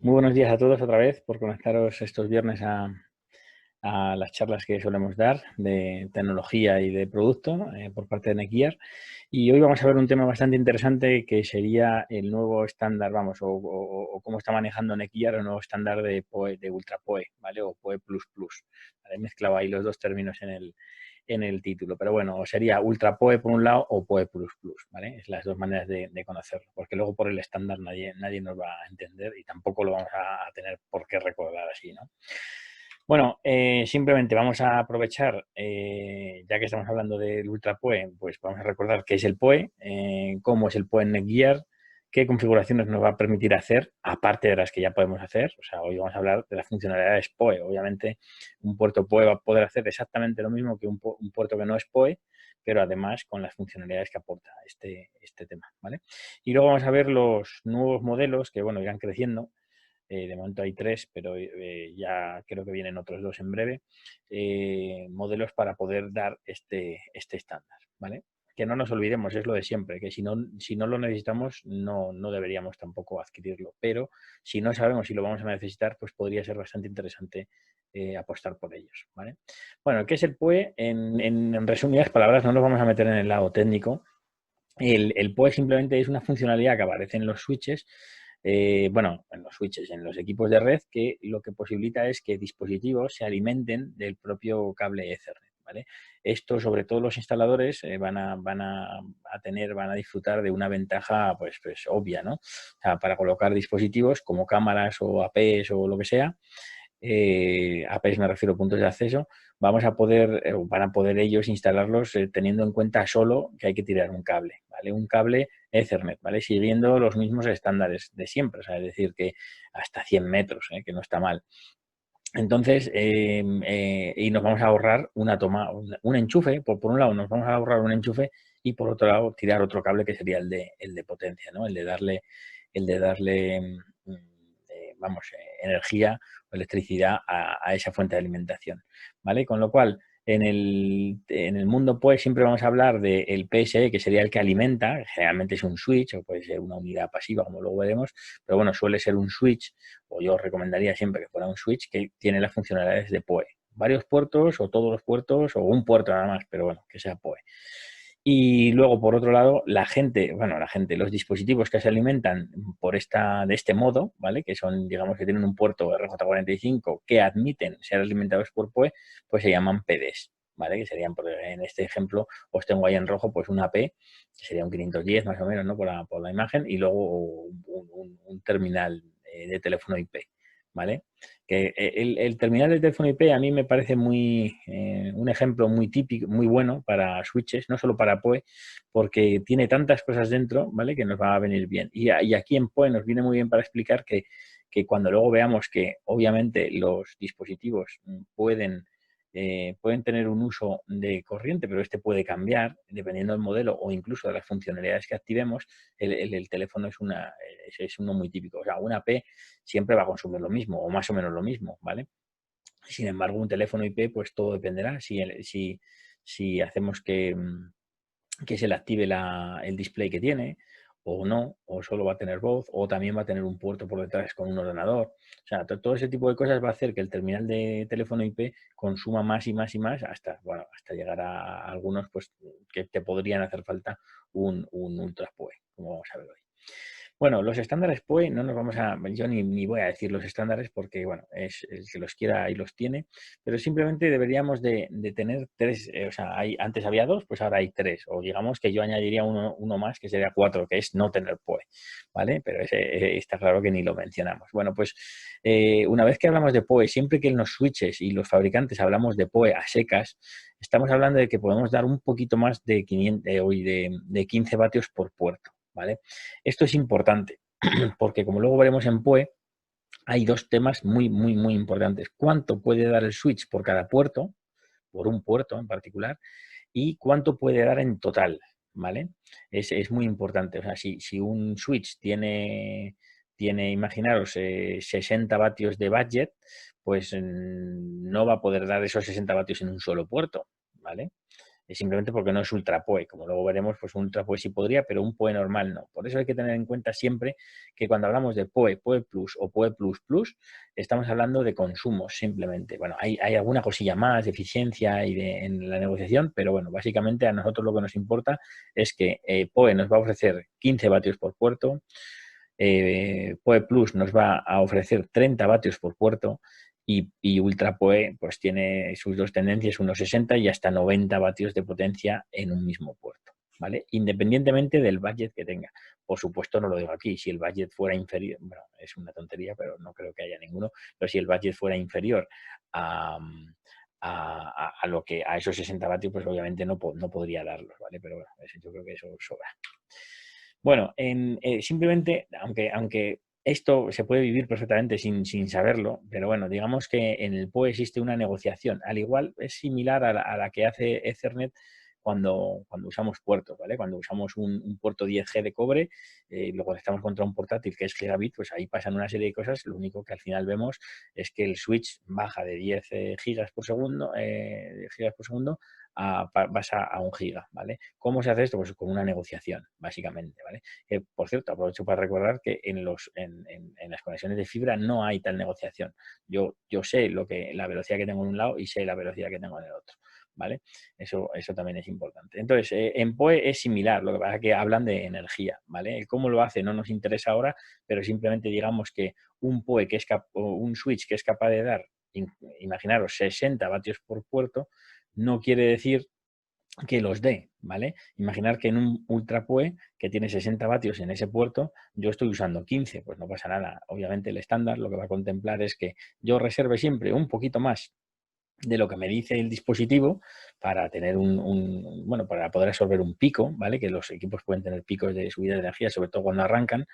Muy buenos días a todos otra vez por conectaros estos viernes a las charlas que solemos dar de tecnología y de producto por parte de Netgear. Y hoy vamos a ver un tema bastante interesante que sería el nuevo estándar, vamos, o cómo está manejando Netgear el nuevo estándar de PoE, de Ultra PoE, ¿vale? O PoE++. ¿Vale? He mezclado ahí los dos términos en el título. Pero bueno, sería Ultra PoE por un lado o PoE++, ¿vale? Es las dos maneras de conocerlo, porque luego por el estándar nadie nos va a entender y tampoco lo vamos a tener por qué recordar así, ¿no? Bueno, simplemente vamos a aprovechar, ya que estamos hablando del Ultra PoE, pues vamos a recordar qué es el PoE, cómo es el PoE en Netgear, qué configuraciones nos va a permitir hacer, aparte de las que ya podemos hacer. O sea, hoy vamos a hablar de las funcionalidades PoE. Obviamente, un puerto PoE va a poder hacer exactamente lo mismo que un puerto que no es PoE, pero además con las funcionalidades que aporta este tema, ¿vale? Y luego vamos a ver los nuevos modelos que, bueno, irán creciendo. De momento hay 3, pero ya creo que vienen otros 2 en breve. Modelos para poder dar este estándar, ¿vale? Que no nos olvidemos, es lo de siempre, que si no lo necesitamos, no deberíamos tampoco adquirirlo. Pero si no sabemos si lo vamos a necesitar, pues podría ser bastante interesante apostar por ellos, ¿vale? Bueno, ¿qué es el PoE? En resumidas palabras, no nos vamos a meter en el lado técnico. El PoE simplemente es una funcionalidad que aparece en los switches, bueno, en los switches, en los equipos de red, que lo que posibilita es que dispositivos se alimenten del propio cable Ethernet, ¿vale? Esto, sobre todo los instaladores, van a disfrutar de una ventaja, pues obvia, ¿no? O sea, para colocar dispositivos como cámaras o APs o lo que sea, APs me refiero a puntos de acceso, van a poder ellos instalarlos teniendo en cuenta solo que hay que tirar un cable, ¿vale? Un cable Ethernet, ¿vale? Siguiendo los mismos estándares de siempre, o sea, es decir, que hasta 100 metros, que no está mal. Entonces, y nos vamos a ahorrar un enchufe, por un lado nos vamos a ahorrar un enchufe y por otro lado tirar otro cable que sería el de potencia, ¿no? El de darle vamos, energía o electricidad a esa fuente de alimentación, ¿vale? Con lo cual, en el mundo, pues, siempre vamos a hablar del PSE, que sería el que alimenta, generalmente es un switch o puede ser una unidad pasiva, como luego veremos, pero bueno, suele ser un switch, o yo recomendaría siempre que fuera un switch que tiene las funcionalidades de PoE. Varios puertos o todos los puertos o un puerto nada más, pero bueno, que sea PoE. Y luego, por otro lado, los dispositivos que se alimentan de este modo, ¿vale? Que son, digamos, que tienen un puerto RJ45 que admiten ser alimentados por PoE, pues se llaman PDs, ¿vale? Que serían, en este ejemplo, os tengo ahí en rojo, pues una P, que sería un 510 más o menos, ¿no? Por la imagen, y luego un terminal de teléfono IP, ¿vale? Que el terminal de teléfono IP a mí me parece un ejemplo muy típico, muy bueno para switches, no solo para PoE, porque tiene tantas cosas dentro, ¿vale? Que nos va a venir bien. Y aquí en PoE nos viene muy bien para explicar que cuando luego veamos que obviamente los dispositivos pueden tener un uso de corriente, pero este puede cambiar dependiendo del modelo o incluso de las funcionalidades que activemos. El teléfono es uno muy típico. O sea, una P siempre va a consumir lo mismo o más o menos lo mismo, ¿vale? Sin embargo, un teléfono IP, pues todo dependerá. Si hacemos que se le active el display que tiene, o no, o solo va a tener voz, o también va a tener un puerto por detrás con un ordenador. O sea, todo ese tipo de cosas va a hacer que el terminal de teléfono IP consuma más y más y más hasta llegar a algunos pues que te podrían hacer falta un Ultra PoE, como vamos a ver hoy. Bueno, los estándares PoE no nos vamos a, yo ni voy a decir los estándares porque, bueno, es el que los quiera y los tiene, pero simplemente deberíamos de tener 3, o sea, antes había 2, pues ahora hay 3, o digamos que yo añadiría uno más que sería 4, que es no tener PoE, ¿vale? Pero ese está claro que ni lo mencionamos. Bueno, pues una vez que hablamos de PoE, siempre que en los switches y los fabricantes hablamos de PoE a secas, estamos hablando de que podemos dar un poquito más de 500, de 15 vatios por puerto, ¿vale? Esto es importante porque, como luego veremos en PoE, hay dos temas muy, muy, muy importantes. ¿Cuánto puede dar el switch por cada puerto, por un puerto en particular? ¿Y cuánto puede dar en total? ¿Vale? Es muy importante. O sea, si un switch imaginaros, 60 vatios de budget, pues no va a poder dar esos 60 vatios en un solo puerto, ¿vale? simplemente porque no es Ultra PoE. Como luego veremos, pues un Ultra PoE sí podría, pero un PoE normal no. Por eso hay que tener en cuenta siempre que cuando hablamos de PoE, PoE Plus o PoE Plus Plus, estamos hablando de consumos simplemente. Bueno, hay alguna cosilla más de eficiencia y en la negociación, pero bueno, básicamente a nosotros lo que nos importa es que PoE nos va a ofrecer 15 vatios por puerto, PoE Plus nos va a ofrecer 30 vatios por puerto y Ultra PoE pues tiene sus dos tendencias, unos 60 y hasta 90 vatios de potencia en un mismo puerto, ¿vale? Independientemente del budget que tenga. Por supuesto, no lo digo aquí, si el budget fuera inferior, bueno, es una tontería, pero no creo que haya ninguno, pero si el budget fuera inferior a, a esos 60 vatios, pues obviamente no podría darlos, ¿vale? Pero bueno, yo creo que eso sobra. Bueno, simplemente, aunque esto se puede vivir perfectamente sin saberlo, pero bueno, digamos que en el PoE existe una negociación. Al igual es similar a la que hace Ethernet cuando usamos puertos, ¿vale? Cuando usamos un puerto 10G de cobre, lo conectamos contra un portátil que es gigabit, pues ahí pasan una serie de cosas. Lo único que al final vemos es que el switch baja de 10 gigas por segundo, pasa a 1 giga, ¿vale? ¿Cómo se hace esto? Pues con una negociación, básicamente, ¿vale? Por cierto, aprovecho para recordar que en las conexiones de fibra no hay tal negociación. Yo sé la velocidad que tengo en un lado y sé la velocidad que tengo en el otro, ¿vale? Eso también es importante. Entonces, en PoE es similar, lo que pasa es que hablan de energía, ¿vale? El cómo lo hace no nos interesa ahora, pero simplemente digamos que un PoE un switch que es capaz de dar, imaginaros, 60 vatios por puerto, no quiere decir que los dé, ¿vale? Imaginar que en un Ultra PoE que tiene 60 vatios en ese puerto, yo estoy usando 15, pues no pasa nada. Obviamente el estándar lo que va a contemplar es que yo reserve siempre un poquito más de lo que me dice el dispositivo para tener bueno, para poder absorber un pico, ¿vale? Que los equipos pueden tener picos de subida de energía, sobre todo cuando arrancan,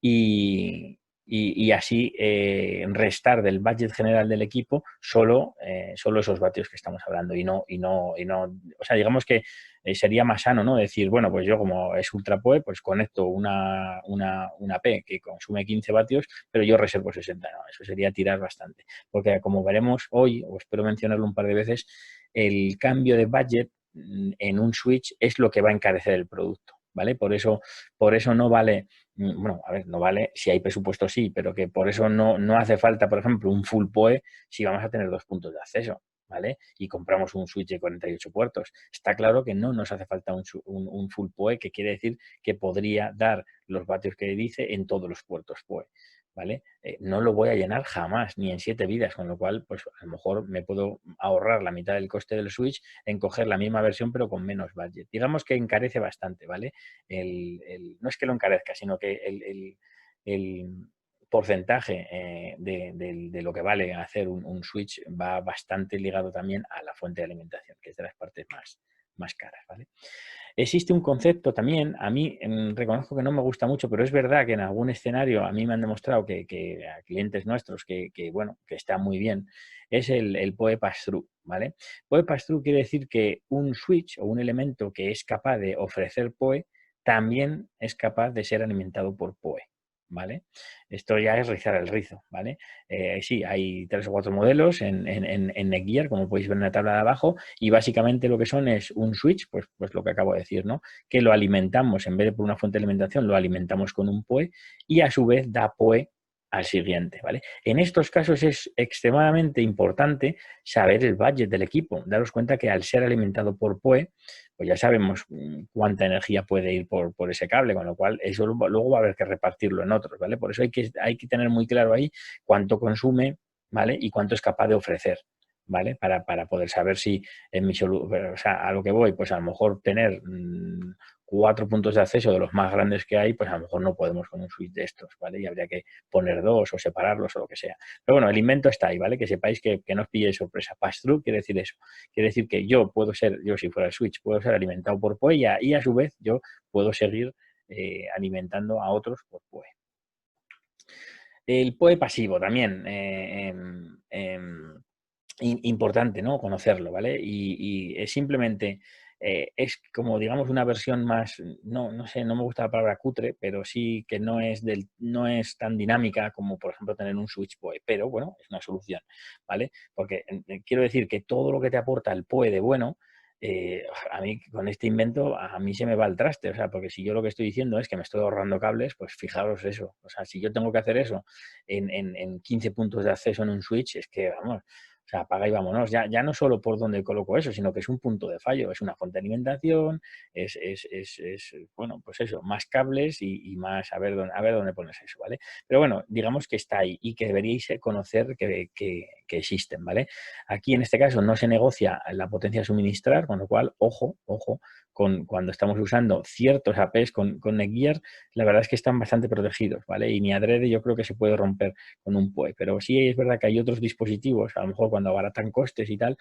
y así restar del budget general del equipo solo esos vatios que estamos hablando o sea, digamos que sería más sano, ¿no? Decir, bueno, pues yo como es Ultra PoE, pues conecto una P que consume 15 vatios, pero yo reservo 60. No, eso sería tirar bastante, porque como veremos hoy, o espero mencionarlo un par de veces, el cambio de budget en un switch es lo que va a encarecer el producto, ¿vale? Por eso no vale, bueno, a ver, no vale, si hay presupuesto sí, pero que por eso no hace falta, por ejemplo, un full PoE si vamos a tener 2 puntos de acceso, ¿vale? Y compramos un switch de 48 puertos. Está claro que no nos hace falta un full PoE, que quiere decir que podría dar los vatios que dice en todos los puertos PoE, ¿vale? No lo voy a llenar jamás, ni en 7 vidas, con lo cual, pues a lo mejor me puedo ahorrar la mitad del coste del switch en coger la misma versión, pero con menos budget. Digamos que encarece bastante, ¿vale? No es que lo encarezca, sino que el porcentaje de lo que vale hacer un switch va bastante ligado también a la fuente de alimentación, que es de las partes más caras, ¿vale? Existe un concepto también, a mí reconozco que no me gusta mucho, pero es verdad que en algún escenario a mí me han demostrado que a clientes nuestros bueno, que está muy bien, es el PoE Pass-Through, ¿vale? PoE Pass-Through quiere decir que un switch o un elemento que es capaz de ofrecer PoE también es capaz de ser alimentado por PoE, ¿vale? Esto ya es rizar el rizo, ¿vale? Sí, hay 3 o 4 modelos en Netgear, como podéis ver en la tabla de abajo, y básicamente lo que son es un switch, pues lo que acabo de decir, ¿no? Que lo alimentamos, en vez de por una fuente de alimentación, lo alimentamos con un PoE y a su vez da PoE al siguiente, ¿vale? En estos casos es extremadamente importante saber el budget del equipo. Daros cuenta que al ser alimentado por PoE, pues ya sabemos cuánta energía puede ir por ese cable, con lo cual eso luego va a haber que repartirlo en otros, ¿vale? Por eso hay que tener muy claro ahí cuánto consume, ¿vale? Y cuánto es capaz de ofrecer, ¿vale? Para poder saber si en mi solución, o sea, a lo que voy, pues a lo mejor tener 4 puntos de acceso de los más grandes que hay, pues a lo mejor no podemos con un switch de estos, ¿vale? Y habría que poner 2 o separarlos o lo que sea. Pero bueno, el invento está ahí, ¿vale? Que sepáis que no os pille de sorpresa. Pass-through quiere decir eso. Quiere decir que yo si fuera el switch, puedo ser alimentado por PoE y a su vez yo puedo seguir alimentando a otros por PoE. El PoE pasivo también, importante, ¿no? Conocerlo, ¿vale? Y es simplemente, es como, digamos, una versión más, no sé, no me gusta la palabra cutre, pero sí que no es tan dinámica como, por ejemplo, tener un switch PoE, pero bueno, es una solución, ¿vale? Porque quiero decir que todo lo que te aporta el PoE de bueno, a mí con este invento, a mí se me va el traste, o sea, porque si yo lo que estoy diciendo es que me estoy ahorrando cables, pues fijaros eso, o sea, si yo tengo que hacer eso en 15 puntos de acceso en un switch, es que, vamos, o sea, apaga y vámonos, ya no solo por donde coloco eso, sino que es un punto de fallo, es una fuente de alimentación, bueno, pues eso, más cables y más a ver dónde pones eso, ¿vale? Pero bueno, digamos que está ahí y que deberíais conocer que existen, ¿vale? Aquí en este caso no se negocia la potencia a suministrar, con lo cual, ojo, cuando estamos usando ciertos APs con Netgear, la verdad es que están bastante protegidos, ¿vale? Y ni adrede yo creo que se puede romper con un PoE, pero sí es verdad que hay otros dispositivos, a lo mejor cuando abaratan costes y tal,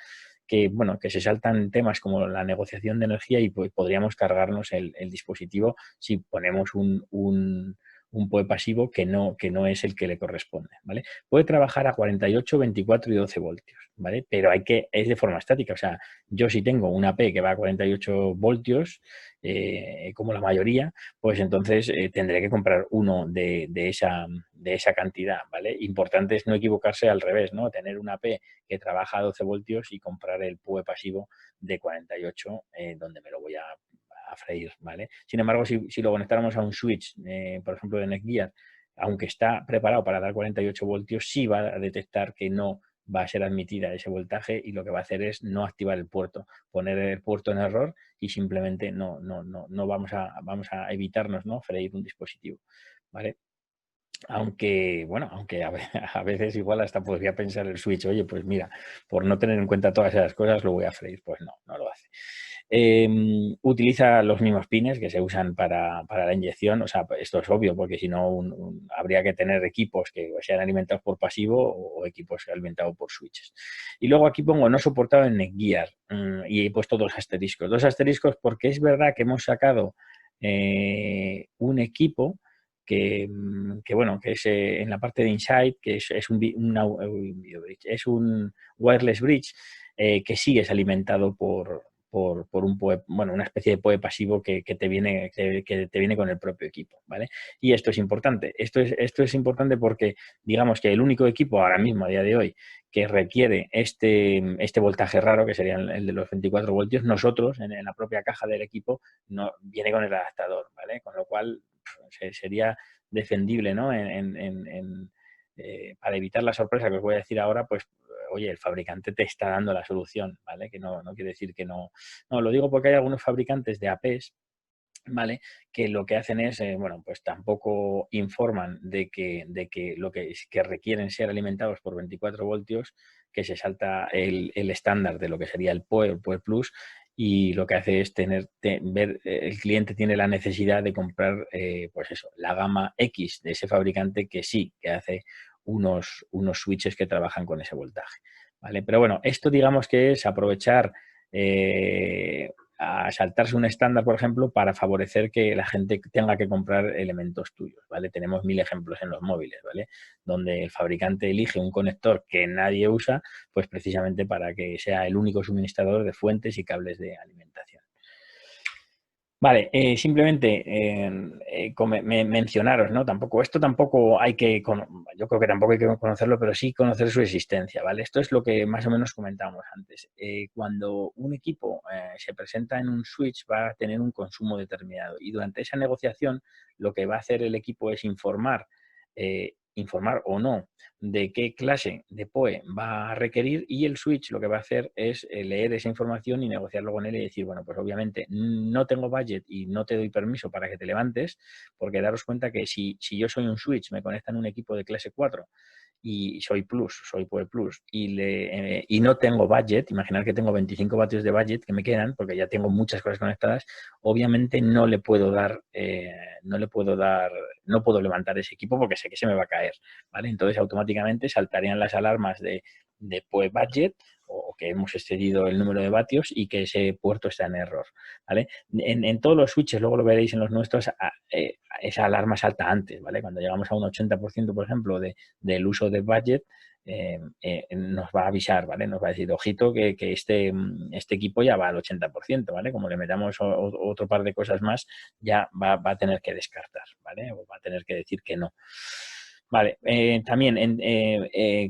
que, bueno, que se saltan temas como la negociación de energía y pues, podríamos cargarnos el dispositivo si ponemos un PoE pasivo que no es el que le corresponde, ¿vale? Puede trabajar a 48, 24 y 12 voltios, ¿vale? Pero es de forma estática, o sea, yo si tengo una P que va a 48 voltios, como la mayoría, pues entonces tendré que comprar uno de esa cantidad, ¿vale? Importante es no equivocarse al revés, ¿no? Tener una P que trabaja a 12 voltios y comprar el PoE pasivo de 48, donde me lo voy a freír, ¿vale? Sin embargo, si lo conectáramos a un switch, por ejemplo, de Netgear, aunque está preparado para dar 48 voltios, sí va a detectar que no va a ser admitida ese voltaje y lo que va a hacer es no activar el puerto, poner el puerto en error y simplemente no vamos a evitarnos, ¿no? Freír un dispositivo, ¿vale? Aunque, bueno, aunque a veces igual hasta podría pensar el switch, oye, pues mira, por no tener en cuenta todas esas cosas lo voy a freír. Pues no lo hace. Utiliza los mismos pines que se usan para la inyección, o sea, esto es obvio, porque si no habría que tener equipos que sean alimentados por pasivo o equipos alimentados por switches. Y luego aquí pongo no soportado en Netgear y he puesto dos asteriscos porque es verdad que hemos sacado un equipo bueno, que es en la parte de Insight, que es un video bridge, es un wireless bridge que sí es alimentado por un PoE, bueno, una especie de PoE pasivo que te viene, que te viene con el propio equipo, ¿vale? Y esto es importante. Esto es importante porque, digamos que el único equipo ahora mismo, a día de hoy, que requiere este voltaje raro, que sería el de los 24 voltios, nosotros, en la propia caja del equipo, no viene con el adaptador, ¿vale? Con lo cual sería defendible, ¿no? Para evitar la sorpresa que os voy a decir ahora, pues, oye, el fabricante te está dando la solución, ¿vale? Que no quiere decir que no. No, lo digo porque hay algunos fabricantes de APs, ¿vale? Que lo que hacen es, bueno, pues tampoco informan de que lo que requieren ser alimentados por 24 voltios, que se salta el estándar de lo que sería el PoE Plus, y lo que hace es ver, el cliente tiene la necesidad de comprar, pues eso, la gama X de ese fabricante que sí, que hace unos switches que trabajan con ese voltaje, ¿vale? Pero bueno, esto digamos que es aprovechar a saltarse un estándar, por ejemplo, para favorecer que la gente tenga que comprar elementos tuyos, ¿vale? Tenemos 1000 ejemplos en los móviles, ¿vale? Donde el fabricante elige un conector que nadie usa, pues precisamente para que sea el único suministrador de fuentes y cables de alimentación. Vale, simplemente mencionaros, ¿no? Esto tampoco hay que, yo creo que tampoco hay que conocerlo, pero sí conocer su existencia, ¿vale? Esto es lo que más o menos comentábamos antes. Cuando un equipo se presenta en un switch va a tener un consumo determinado y durante esa negociación lo que va a hacer el equipo es informar o no de qué clase de PoE va a requerir y el switch lo que va a hacer es leer esa información y negociarlo con él y decir, bueno, pues obviamente no tengo budget y no te doy permiso para que te levantes, porque daros cuenta que si yo soy un switch, me conectan un equipo de clase 4 y soy PoE Plus y no tengo budget, imaginar que tengo 25 vatios de budget que me quedan porque ya tengo muchas cosas conectadas, obviamente no puedo levantar ese equipo porque sé que se me va a caer, ¿vale? Entonces automáticamente saltarían las alarmas de PoE budget o que hemos excedido el número de vatios y que ese puerto está en error, ¿vale? En todos los switches, luego lo veréis en los nuestros, esa alarma salta antes, ¿vale? Cuando llegamos a un 80%, por ejemplo, del uso de budget, nos va a avisar, ¿vale? Nos va a decir, ojito, que este equipo ya va al 80%, ¿vale? Como le metamos otro par de cosas más, ya va a tener que descartar, ¿vale? O va a tener que decir que no. Vale, también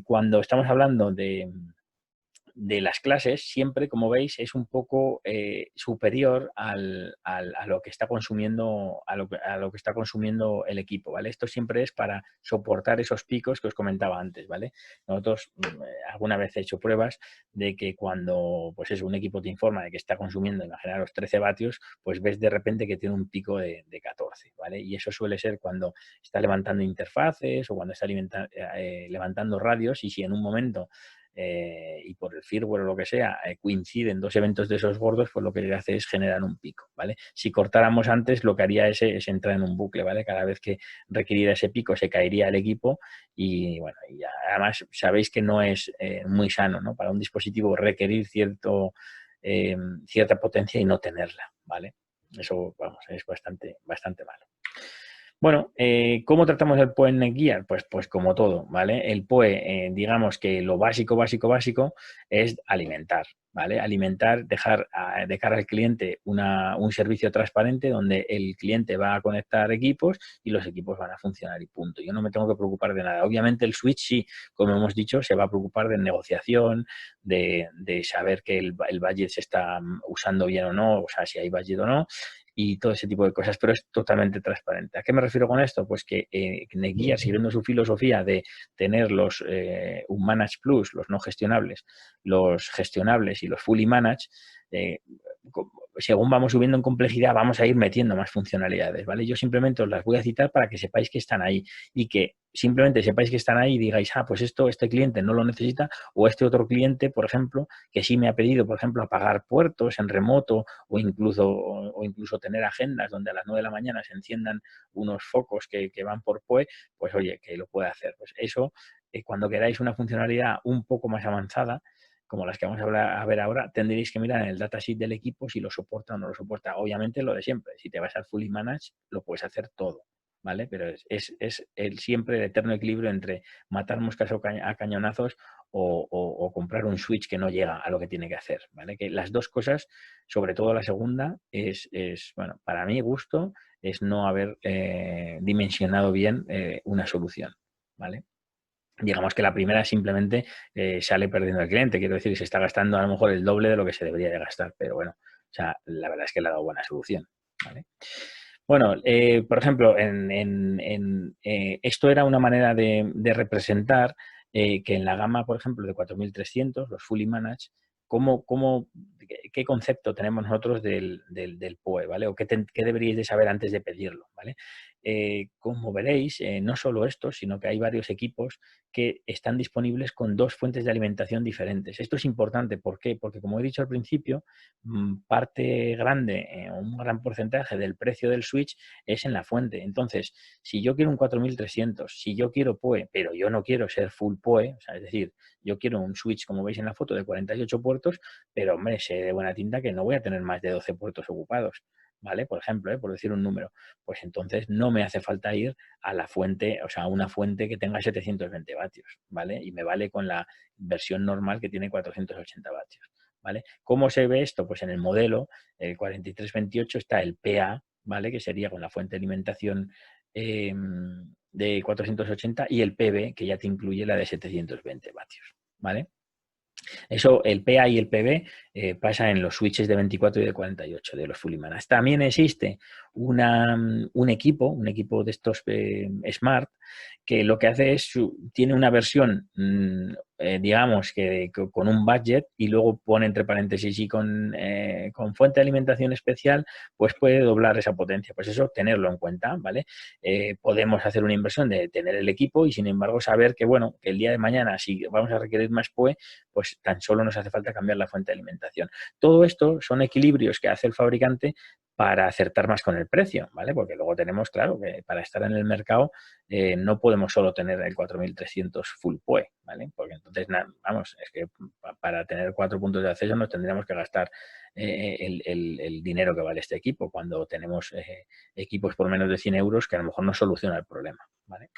cuando estamos hablando de las clases siempre, como veis, es un poco superior a lo que está consumiendo, a lo que está consumiendo el equipo, ¿vale? Esto siempre es para soportar esos picos que os comentaba antes, ¿vale? Nosotros alguna vez he hecho pruebas de que cuando, pues eso, un equipo te informa de que está consumiendo, imaginaros, 13 vatios, pues ves de repente que tiene un pico de 14, ¿vale? Y eso suele ser cuando está levantando interfaces o cuando está levantando radios, y si en un momento y por el firmware o lo que sea, coinciden dos eventos de esos gordos, pues lo que hace es generar un pico, ¿vale? Si cortáramos antes, lo que haría es entrar en un bucle, ¿vale? Cada vez que requiriera ese pico, se caería el equipo y, bueno, y además sabéis que no es muy sano, ¿no? Para un dispositivo requerir cierta potencia y no tenerla, ¿vale? Eso, vamos, es bastante malo. Bueno, ¿cómo tratamos el PoE en Netgear? Pues como todo, ¿vale? El PoE, digamos que lo básico es alimentar, ¿vale? Alimentar, dejar de cara al cliente un servicio transparente donde el cliente va a conectar equipos y los equipos van a funcionar y punto. Yo no me tengo que preocupar de nada. Obviamente el switch sí, como hemos dicho, se va a preocupar de negociación, de saber que el budget se está usando bien o no, o sea, si hay budget o no, y todo ese tipo de cosas, pero es totalmente transparente. ¿A qué me refiero con esto? Pues que Netgear, siguiendo su filosofía de tener los Unmanaged Plus, los no gestionables, los gestionables y los Fully Managed, según vamos subiendo en complejidad, vamos a ir metiendo más funcionalidades, ¿vale? Yo simplemente os las voy a citar para que sepáis que están ahí y que simplemente sepáis que están ahí y digáis, pues este cliente no lo necesita, o este otro cliente, por ejemplo, que sí me ha pedido, por ejemplo, apagar puertos en remoto o incluso tener agendas donde a las 9 de la mañana se enciendan unos focos que van por PoE, pues oye, que lo puede hacer. Pues eso, cuando queráis una funcionalidad un poco más avanzada, como las que vamos a ver ahora, tendréis que mirar en el datasheet del equipo si lo soporta o no lo soporta. Obviamente lo de siempre, si te vas al Fully Managed, lo puedes hacer todo, ¿vale? Pero es siempre el eterno equilibrio entre matar moscas a cañonazos o comprar un switch que no llega a lo que tiene que hacer, ¿vale? Que las dos cosas, sobre todo la segunda, bueno, para mi gusto, es no haber dimensionado bien una solución, ¿vale? Digamos que la primera simplemente sale perdiendo el cliente, quiero decir, se está gastando a lo mejor el doble de lo que se debería de gastar, pero bueno, o sea, la verdad es que le ha dado buena solución, ¿vale? Bueno, por ejemplo, esto era una manera de representar que en la gama, por ejemplo, de 4300, los Fully Managed, ¿qué concepto tenemos nosotros del PoE, ¿vale? O qué deberíais de saber antes de pedirlo, ¿vale? Como veréis, no solo esto, sino que hay varios equipos que están disponibles con dos fuentes de alimentación diferentes. Esto es importante, ¿por qué? Porque como he dicho al principio, parte grande, un gran porcentaje del precio del switch es en la fuente. Entonces, si yo quiero un 4300, si yo quiero PoE, pero yo no quiero ser full PoE, o sea, es decir, yo quiero un switch, como veis en la foto, de 48 puertos, pero hombre, sé de buena tinta que no voy a tener más de 12 puertos ocupados, ¿vale? Por ejemplo, por decir un número, pues entonces no me hace falta ir a la fuente, o sea, a una fuente que tenga 720 vatios, ¿vale? Y me vale con la versión normal que tiene 480 vatios, ¿vale? ¿Cómo se ve esto? Pues en el modelo, el 4328, está el PA, ¿vale? Que sería con la fuente de alimentación de 480, y el PB, que ya te incluye la de 720 vatios, ¿vale? Eso, el PA y el PB pasa en los switches de 24 y de 48 de los Fully Managed. También existe un equipo de estos Smart, que lo que hace es, tiene una versión, digamos, que con un budget, y luego pone entre paréntesis y con fuente de alimentación especial, pues puede doblar esa potencia. Pues eso, tenerlo en cuenta, ¿vale? Podemos hacer una inversión de tener el equipo y, sin embargo, saber que, bueno, que el día de mañana, si vamos a requerir más PoE, pues tan solo nos hace falta cambiar la fuente de alimentación. Todo esto son equilibrios que hace el fabricante para acertar más con el precio, ¿vale? Porque luego tenemos, claro, que para estar en el mercado no podemos solo tener el 4300 full PoE, ¿vale? Porque entonces, vamos, es que para tener 4 puntos de acceso nos tendríamos que gastar el dinero que vale este equipo, cuando tenemos equipos por menos de 100 euros que a lo mejor no soluciona el problema, ¿vale?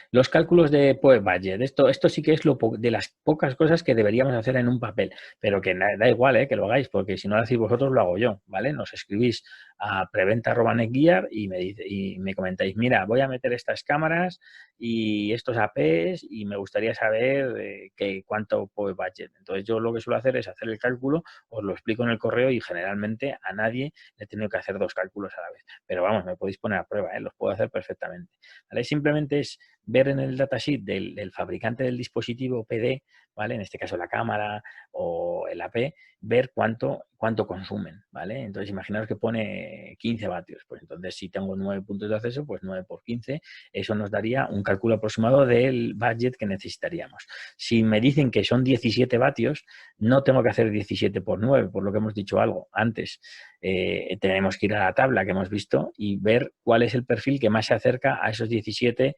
Los cálculos de PoE Budget, esto sí que es de las pocas cosas que deberíamos hacer en un papel, pero que da igual que lo hagáis, porque si no lo hacéis vosotros, lo hago yo, ¿vale? Nos escribís a preventa@netgear y me comentáis, mira, voy a meter estas cámaras y estos APs y me gustaría saber cuánto puede budget. Entonces yo lo que suelo hacer es hacer el cálculo, os lo explico en el correo y generalmente a nadie le he tenido que hacer 2 cálculos a la vez. Pero vamos, me podéis poner a prueba, los puedo hacer perfectamente. ¿Vale? Simplemente es ver en el datasheet del fabricante del dispositivo PD, ¿vale? En este caso la cámara o el AP, ver cuánto consumen, ¿vale? Entonces imaginaos que pone 15 vatios, pues entonces si tengo 9 puntos de acceso, pues 9 por 15, eso nos daría un cálculo aproximado del budget que necesitaríamos. Si me dicen que son 17 vatios, no tengo que hacer 17 por 9, por lo que hemos dicho algo antes. Tenemos que ir a la tabla que hemos visto y ver cuál es el perfil que más se acerca a esos 17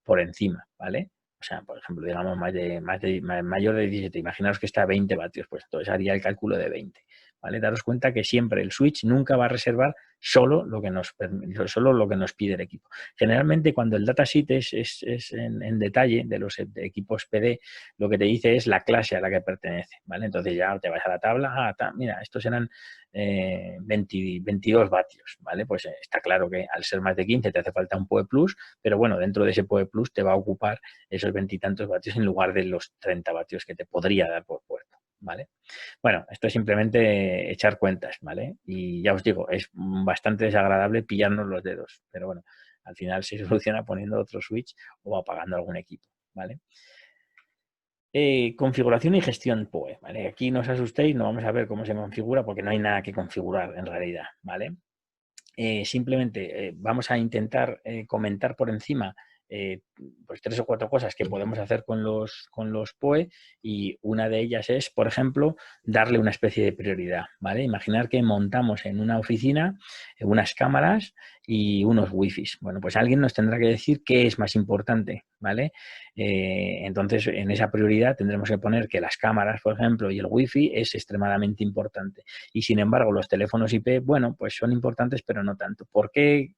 por encima, ¿vale? O sea, por ejemplo, digamos mayor de 17, imaginaos que está a 20 vatios, pues entonces haría el cálculo de 20, ¿vale? Daros cuenta que siempre el switch nunca va a reservar solo lo que nos pide el equipo. Generalmente cuando el datasheet es en detalle de los equipos PD, lo que te dice es la clase a la que pertenece, ¿vale? Entonces ya te vas a la tabla, mira, estos eran 22 vatios, ¿vale? Pues está claro que al ser más de 15 te hace falta un PoE Plus, pero bueno, dentro de ese PoE Plus te va a ocupar esos 20 y tantos vatios en lugar de los 30 vatios que te podría dar por puerto, ¿vale? Bueno, esto es simplemente echar cuentas, ¿vale? Y ya os digo, es bastante desagradable pillarnos los dedos, pero bueno, al final se soluciona poniendo otro switch o apagando algún equipo, ¿vale? Configuración y gestión PoE, ¿vale? Aquí no os asustéis, no vamos a ver cómo se configura porque no hay nada que configurar en realidad, ¿vale? Simplemente vamos a intentar comentar por encima pues 3 o 4 cosas que podemos hacer con los PoE y una de ellas es, por ejemplo, darle una especie de prioridad, ¿vale? Imaginar que montamos en una oficina unas cámaras y unos wifis. Bueno, pues alguien nos tendrá que decir qué es más importante, ¿vale? Entonces, en esa prioridad tendremos que poner que las cámaras, por ejemplo, y el wifi es extremadamente importante. Y sin embargo, los teléfonos IP, bueno, pues son importantes, pero no tanto. ¿Por qué?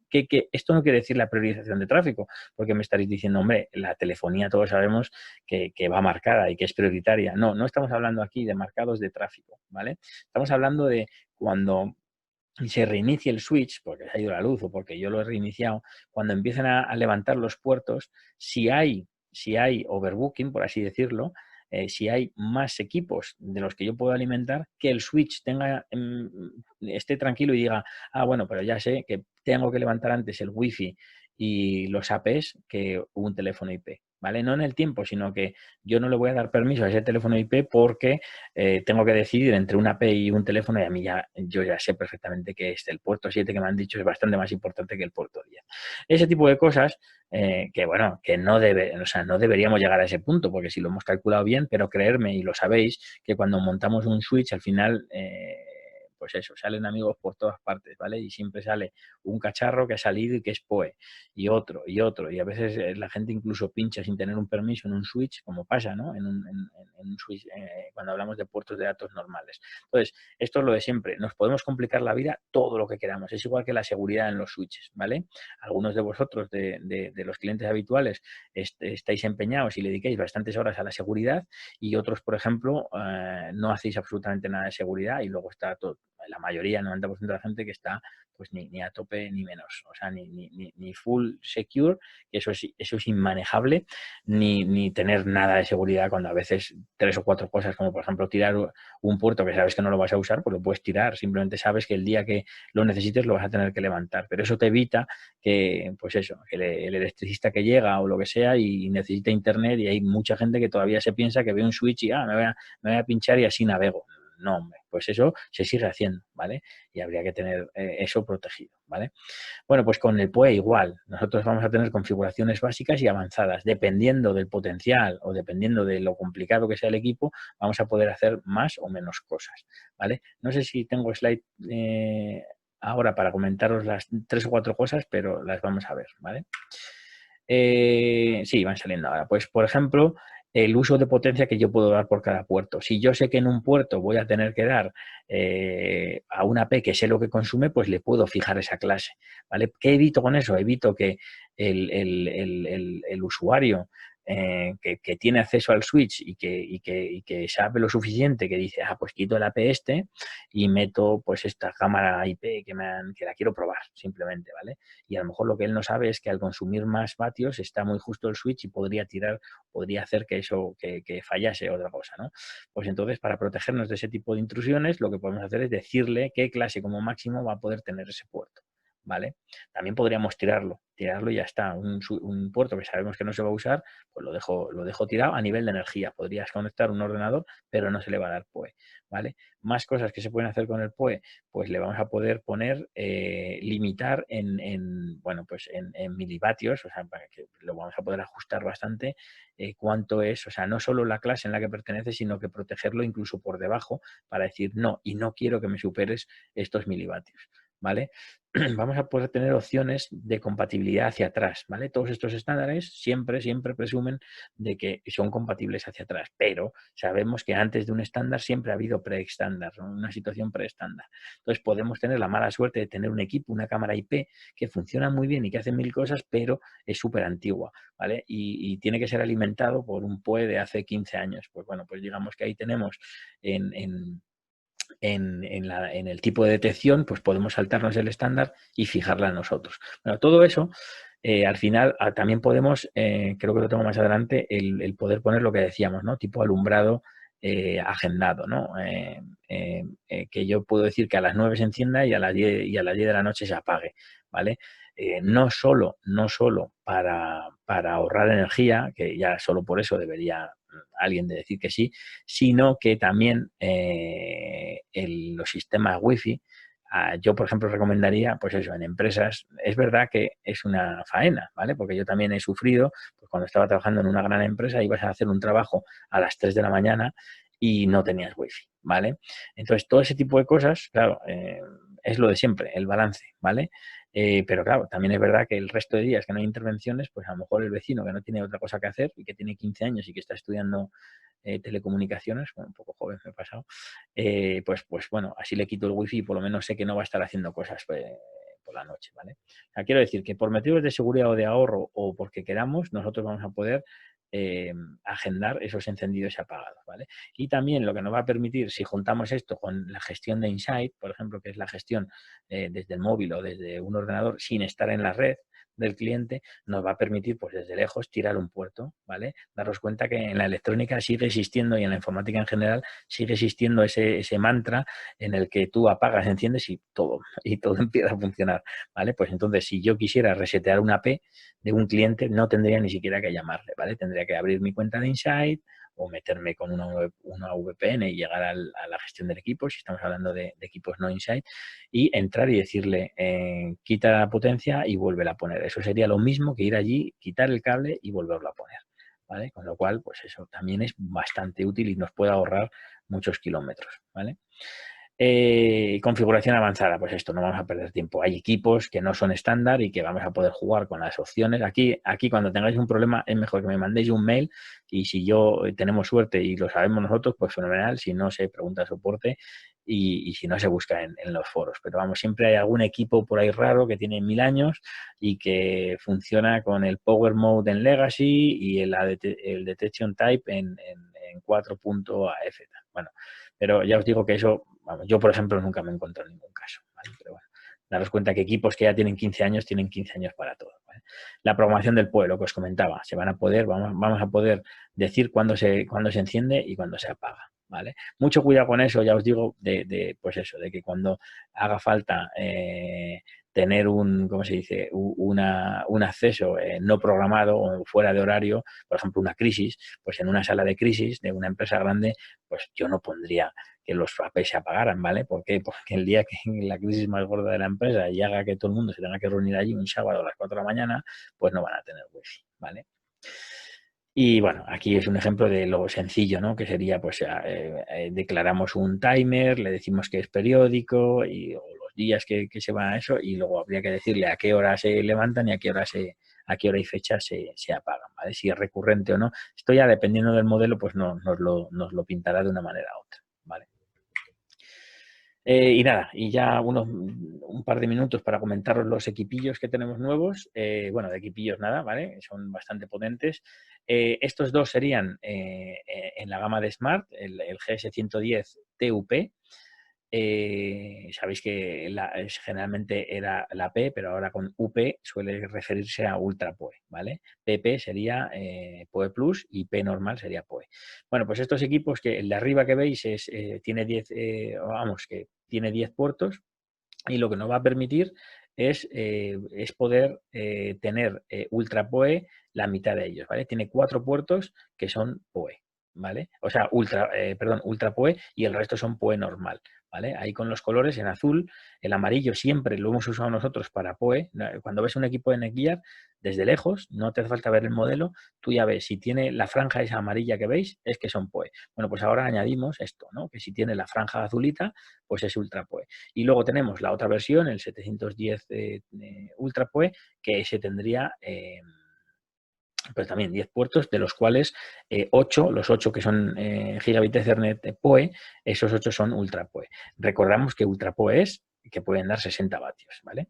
Esto no quiere decir la priorización de tráfico, porque me estaréis diciendo, hombre, la telefonía todos sabemos que va marcada y que es prioritaria. No, no estamos hablando aquí de marcados de tráfico, ¿vale? Estamos hablando de cuando se reinicie el switch, porque se ha ido la luz o porque yo lo he reiniciado, cuando empiezan a levantar los puertos, si hay overbooking, por así decirlo, si hay más equipos de los que yo puedo alimentar, que el switch esté tranquilo y diga, bueno, pero ya sé que tengo que levantar antes el wifi y los APs que un teléfono IP, ¿vale? No en el tiempo, sino que yo no le voy a dar permiso a ese teléfono IP porque tengo que decidir entre una AP y un teléfono y a mí yo ya sé perfectamente que el puerto 7 que me han dicho es bastante más importante que el puerto 10. Ese tipo de cosas que, bueno, que no deberíamos llegar a ese punto porque si lo hemos calculado bien, pero creerme, y lo sabéis, que cuando montamos un switch al final pues eso, salen amigos por todas partes, ¿vale? Y siempre sale un cacharro que ha salido y que es PoE, y otro, y a veces la gente incluso pincha sin tener un permiso en un switch, como pasa, ¿no? En un switch cuando hablamos de puertos de datos normales. Entonces, esto es lo de siempre, nos podemos complicar la vida todo lo que queramos, es igual que la seguridad en los switches, ¿vale? Algunos de vosotros, de los clientes habituales, estáis empeñados y le dedicáis bastantes horas a la seguridad y otros, por ejemplo, no hacéis absolutamente nada de seguridad y luego está todo, la mayoría, el 90% de la gente que está pues ni a tope ni menos, o sea, ni full secure, que eso es inmanejable, ni tener nada de seguridad cuando a veces 3 o 4 cosas, como por ejemplo tirar un puerto que sabes que no lo vas a usar, pues lo puedes tirar, simplemente sabes que el día que lo necesites lo vas a tener que levantar, pero eso te evita que, pues eso, que el electricista que llega o lo que sea y necesita internet y hay mucha gente que todavía se piensa que ve un switch y me voy a pinchar y así navego. No, hombre, pues eso se sigue haciendo, ¿vale? Y habría que tener eso protegido, ¿vale? Bueno, pues con el PoE igual. Nosotros vamos a tener configuraciones básicas y avanzadas. Dependiendo del potencial o dependiendo de lo complicado que sea el equipo, vamos a poder hacer más o menos cosas, ¿vale? No sé si tengo slide ahora para comentaros las 3 o 4 cosas, pero las vamos a ver, ¿vale? Sí, van saliendo ahora. Pues, por ejemplo, el uso de potencia que yo puedo dar por cada puerto. Si yo sé que en un puerto voy a tener que dar a una P que sé lo que consume, pues le puedo fijar esa clase, ¿vale? ¿Qué evito con eso? Evito que el usuario que tiene acceso al switch y que sabe lo suficiente, que dice, pues quito el AP este y meto pues esta cámara IP que la quiero probar simplemente, ¿vale? Y a lo mejor lo que él no sabe es que al consumir más vatios está muy justo el switch y podría hacer que eso, que fallase otra cosa, ¿no? Pues entonces, para protegernos de ese tipo de intrusiones, lo que podemos hacer es decirle qué clase como máximo va a poder tener ese puerto, ¿vale? También podríamos tirarlo y ya está. Un puerto que sabemos que no se va a usar, pues lo dejo tirado a nivel de energía. Podrías conectar un ordenador, pero no se le va a dar PoE, ¿vale? Más cosas que se pueden hacer con el PoE, pues le vamos a poder poner, limitar bueno, pues en milivatios, o sea, para que lo vamos a poder ajustar bastante cuánto es, o sea, no solo la clase en la que pertenece, sino que protegerlo incluso por debajo para decir no, y no quiero que me superes estos milivatios, ¿vale? Vamos a poder tener opciones de compatibilidad hacia atrás, ¿vale? Todos estos estándares siempre presumen de que son compatibles hacia atrás, pero sabemos que antes de un estándar siempre ha habido preestándar, ¿no? Una situación preestándar. Entonces podemos tener la mala suerte de tener un equipo, una cámara IP que funciona muy bien y que hace mil cosas, pero es súper antigua, ¿vale? Y tiene que ser alimentado por un PoE de hace 15 años. Pues bueno, pues digamos que ahí tenemos en el tipo de detección, pues podemos saltarnos el estándar y fijarla nosotros. Bueno, todo eso, al final, también podemos, creo que lo tengo más adelante, el poder poner lo que decíamos, ¿no? Tipo alumbrado agendado, ¿no? Que yo puedo decir que a las 9 se encienda y a las 10 de la noche se apague, ¿vale? No solo para ahorrar energía, que ya solo por eso debería alguien de decir que sí, sino que también los sistemas Wi-Fi, yo, por ejemplo, recomendaría, pues eso, en empresas, es verdad que es una faena, ¿vale? Porque yo también he sufrido, pues cuando estaba trabajando en una gran empresa, ibas a hacer un trabajo a las 3 de la mañana y no tenías Wi-Fi, ¿vale? Entonces, todo ese tipo de cosas, claro, es lo de siempre, el balance, ¿vale? Pero claro, también es verdad que el resto de días que no hay intervenciones, pues a lo mejor el vecino que no tiene otra cosa que hacer y que tiene 15 años y que está estudiando telecomunicaciones, bueno, un poco joven me he pasado, pues bueno, así le quito el wifi y por lo menos sé que no va a estar haciendo cosas por la noche, ¿vale? O sea, quiero decir que por motivos de seguridad o de ahorro o porque queramos, nosotros vamos a poder agendar esos encendidos y apagados, ¿vale? Y también lo que nos va a permitir, si juntamos esto con la gestión de Insight, por ejemplo, que es la gestión desde el móvil o desde un ordenador sin estar en la red del cliente, nos va a permitir, pues desde lejos, tirar un puerto, ¿vale? Daros cuenta que en la electrónica sigue existiendo y en la informática en general sigue existiendo ese mantra en el que tú apagas, enciendes y todo empieza a funcionar, ¿vale? Pues entonces, si yo quisiera resetear una AP de un cliente, no tendría ni siquiera que llamarle, ¿vale? Tendría que abrir mi cuenta de Insight o meterme con una VPN y llegar a la gestión del equipo, si estamos hablando de equipos no Insight, y entrar y decirle, quita la potencia y vuélvela a poner. Eso sería lo mismo que ir allí, quitar el cable y volverlo a poner, ¿vale? Con lo cual, pues eso también es bastante útil y nos puede ahorrar muchos kilómetros, ¿vale? Configuración avanzada, pues esto, no vamos a perder tiempo. Hay equipos que no son estándar y que vamos a poder jugar con las opciones. Aquí cuando tengáis un problema es mejor que me mandéis un mail y si tenemos suerte y lo sabemos nosotros, pues fenomenal. Si no, se pregunta a soporte y si no, se busca en los foros. Pero vamos, siempre hay algún equipo por ahí raro que tiene 1000 años y que funciona con el Power Mode en Legacy y el Detection Type en 4.AF. Bueno, pero ya os digo que eso, vamos, yo por ejemplo nunca me he encontrado en ningún caso, ¿vale? Pero bueno, daros cuenta que equipos que ya tienen 15 años tienen 15 años para todo, ¿vale? La programación del pueblo que os comentaba, vamos a poder decir cuándo se enciende y cuándo se apaga, ¿vale? Mucho cuidado con eso, ya os digo, pues eso, de que cuando haga falta tener ¿cómo se dice? Un acceso no programado o fuera de horario, por ejemplo, una crisis, pues en una sala de crisis de una empresa grande, pues yo no pondría que los AP se apagaran, ¿vale? ¿Por qué? Porque el día que la crisis más gorda de la empresa y haga que todo el mundo se tenga que reunir allí un sábado a las 4 de la mañana, pues no van a tener wifi, ¿vale? Y bueno, aquí es un ejemplo de lo sencillo, ¿no? Que sería, pues, declaramos un timer, le decimos que es periódico o los días que se va a eso y luego habría que decirle a qué hora se levantan y a qué hora y fecha se apagan, ¿vale? Si es recurrente o no. Esto ya dependiendo del modelo, pues nos lo pintará de una manera u otra, ¿vale? Y nada, y ya un par de minutos para comentaros los equipillos que tenemos nuevos. Bueno, de equipillos nada, ¿vale? Son bastante potentes. Estos dos serían en la gama de Smart, el GS110 TUP. Sabéis que generalmente era la P, pero ahora con UP suele referirse a Ultra PoE, ¿vale? PP sería PoE Plus y P normal sería PoE. Bueno, pues estos equipos, que el de arriba que veis tiene 10, vamos, que tiene 10 puertos, y lo que nos va a permitir es poder tener Ultra PoE la mitad de ellos, ¿vale? Tiene 4 puertos que son PoE, ¿vale? O sea, perdón, Ultra PoE, y el resto son PoE normal, ¿vale? Ahí con los colores en azul, el amarillo siempre lo hemos usado nosotros para PoE. Cuando ves un equipo de Netgear, desde lejos, no te hace falta ver el modelo, tú ya ves, si tiene la franja esa amarilla que veis, es que son PoE. Bueno, pues ahora añadimos esto, ¿no? Que si tiene la franja azulita, pues es Ultra PoE. Y luego tenemos la otra versión, el 710 Ultra PoE, que se tendría pues también 10 puertos, de los cuales 8, los 8 que son Gigabit Ethernet PoE, esos 8 son Ultra PoE. Recordamos que Ultra PoE es que pueden dar 60 vatios, ¿vale?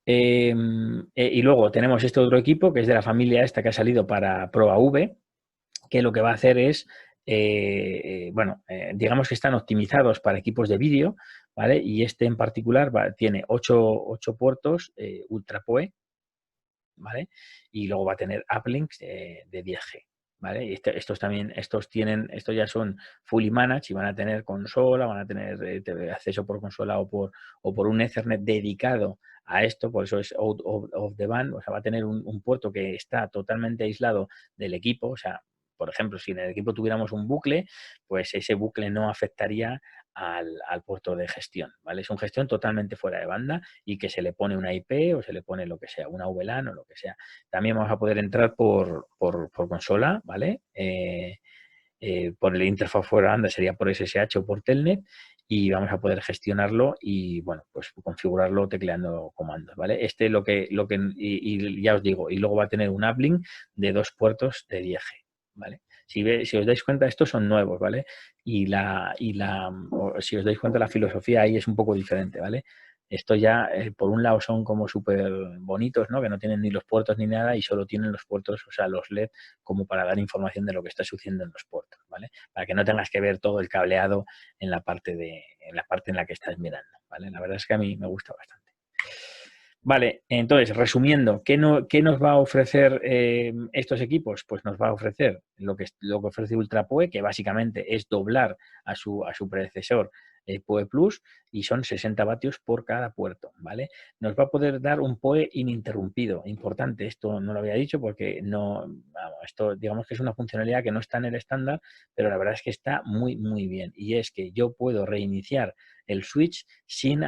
Y luego tenemos este otro equipo que es de la familia esta que ha salido para ProAV, que lo que va a hacer es, bueno, digamos que están optimizados para equipos de vídeo, ¿vale? Y este en particular tiene 8 puertos Ultra PoE, ¿vale? Y luego va a tener uplinks de 10G, ¿vale? Y estos también, estos ya son fully managed y van a tener consola, van a tener acceso por consola o por un Ethernet dedicado a esto, por eso es out of the band, o sea, va a tener un puerto que está totalmente aislado del equipo, o sea, por ejemplo, si en el equipo tuviéramos un bucle, pues ese bucle no afectaría al puerto de gestión, ¿vale? Es una gestión totalmente fuera de banda y que se le pone una IP o se le pone lo que sea, una VLAN o lo que sea. También vamos a poder entrar por consola, ¿vale? Por el interfaz fuera de banda sería por SSH o por Telnet, y vamos a poder gestionarlo y, bueno, pues configurarlo tecleando comandos, ¿vale? Y ya os digo, y luego va a tener un uplink de 2 puertos de 10G, ¿vale? Si os dais cuenta, estos son nuevos, ¿vale? Si os dais cuenta, la filosofía ahí es un poco diferente, ¿vale? Esto ya, por un lado, son como súper bonitos, ¿no? Que no tienen ni los puertos ni nada y solo tienen los puertos, o sea, los LED, como para dar información de lo que está sucediendo en los puertos, ¿vale? Para que no tengas que ver todo el cableado en la parte en la que estás mirando, ¿vale? La verdad es que a mí me gusta bastante. Vale, entonces, resumiendo, ¿qué nos va a ofrecer estos equipos? Pues nos va a ofrecer lo que ofrece Ultra PoE, que básicamente es doblar a su predecesor PoE Plus, y son 60 vatios por cada puerto, ¿vale? Nos va a poder dar un PoE ininterrumpido. Importante, esto no lo había dicho porque esto digamos que es una funcionalidad que no está en el estándar, pero la verdad es que está muy, muy bien. Y es que yo puedo reiniciar el switch sin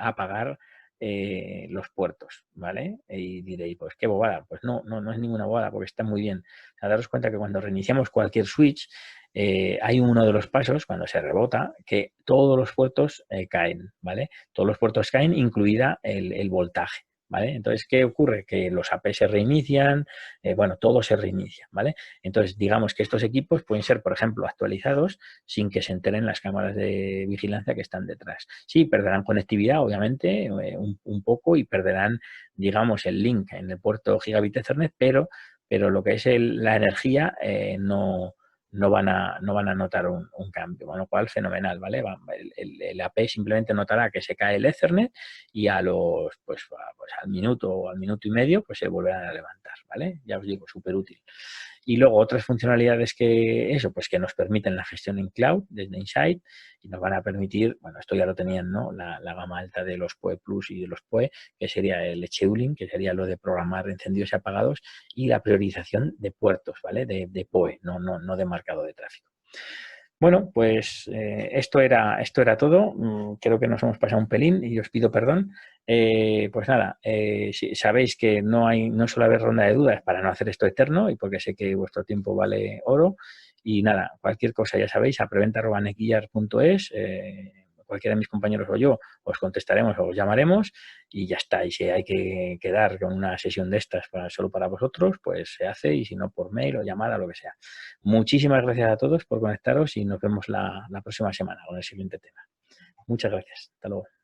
apagar los puertos, ¿vale? Y diréis, pues qué bobada. Pues no es ninguna bobada, porque está muy bien. O sea, daros cuenta que cuando reiniciamos cualquier switch, hay uno de los pasos, cuando se rebota, que todos los puertos caen, ¿vale? Todos los puertos caen, incluida el voltaje, ¿vale? Entonces, ¿qué ocurre? Que los AP se reinician, bueno, todo se reinicia, ¿vale? Entonces, digamos que estos equipos pueden ser, por ejemplo, actualizados sin que se enteren las cámaras de vigilancia que están detrás. Sí, perderán conectividad, obviamente, un poco, y perderán, digamos, el link en el puerto Gigabit Ethernet, pero lo que es la energía no van a notar un cambio, con lo cual fenomenal, ¿vale? El AP simplemente notará que se cae el Ethernet y pues al minuto o al minuto y medio pues se volverán a levantar, ¿vale? Ya os digo, súper útil. Y luego otras funcionalidades pues que nos permiten la gestión en cloud desde Insight, y nos van a permitir, bueno, esto ya lo tenían, ¿no? La gama alta de los PoE Plus y de los PoE, que sería el scheduling, que sería lo de programar encendidos y apagados, y la priorización de puertos, ¿vale? De PoE, no de marcado de tráfico. Bueno, pues esto era todo. Creo que nos hemos pasado un pelín y os pido perdón. Pues nada, sabéis que no suele haber ronda de dudas para no hacer esto eterno, y porque sé que vuestro tiempo vale oro. Y nada, cualquier cosa ya sabéis, a preventa@netgear.es, cualquiera de mis compañeros o yo, os contestaremos o os llamaremos y ya está. Y si hay que quedar con una sesión de estas solo para vosotros, pues se hace, y si no, por mail o llamada, lo que sea. Muchísimas gracias a todos por conectaros y nos vemos la próxima semana con el siguiente tema. Muchas gracias. Hasta luego.